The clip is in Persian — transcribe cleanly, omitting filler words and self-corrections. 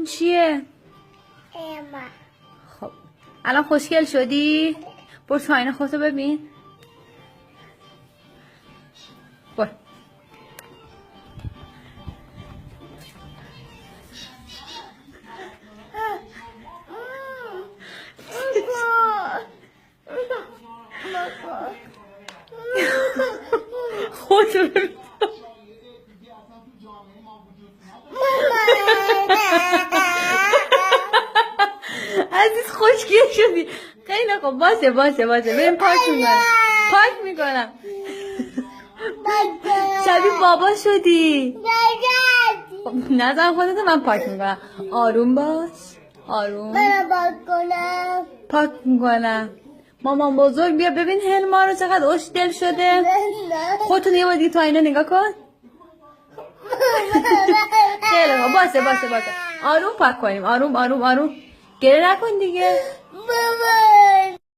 چیه؟ اما خب الان خوشگل شدی؟ برو تو آینه خودتو ببین. برو. خودتو ببین. عزیز خوشگل شدی. خیلی خوب باشه بریم پاک میکنم شبیه بابا شدی. خب نزن خودتو، من پاک میکنم. آروم باش. آروم. پاک میکنم. مامان بزرگ بیا ببین هلما رو چقدر خوش دل شده. خودتو یه بار دیگه تو آینه نگاه کن. خیلی خوب باشه. آروم پاک کنیم. آروم گریه نکن دیگه.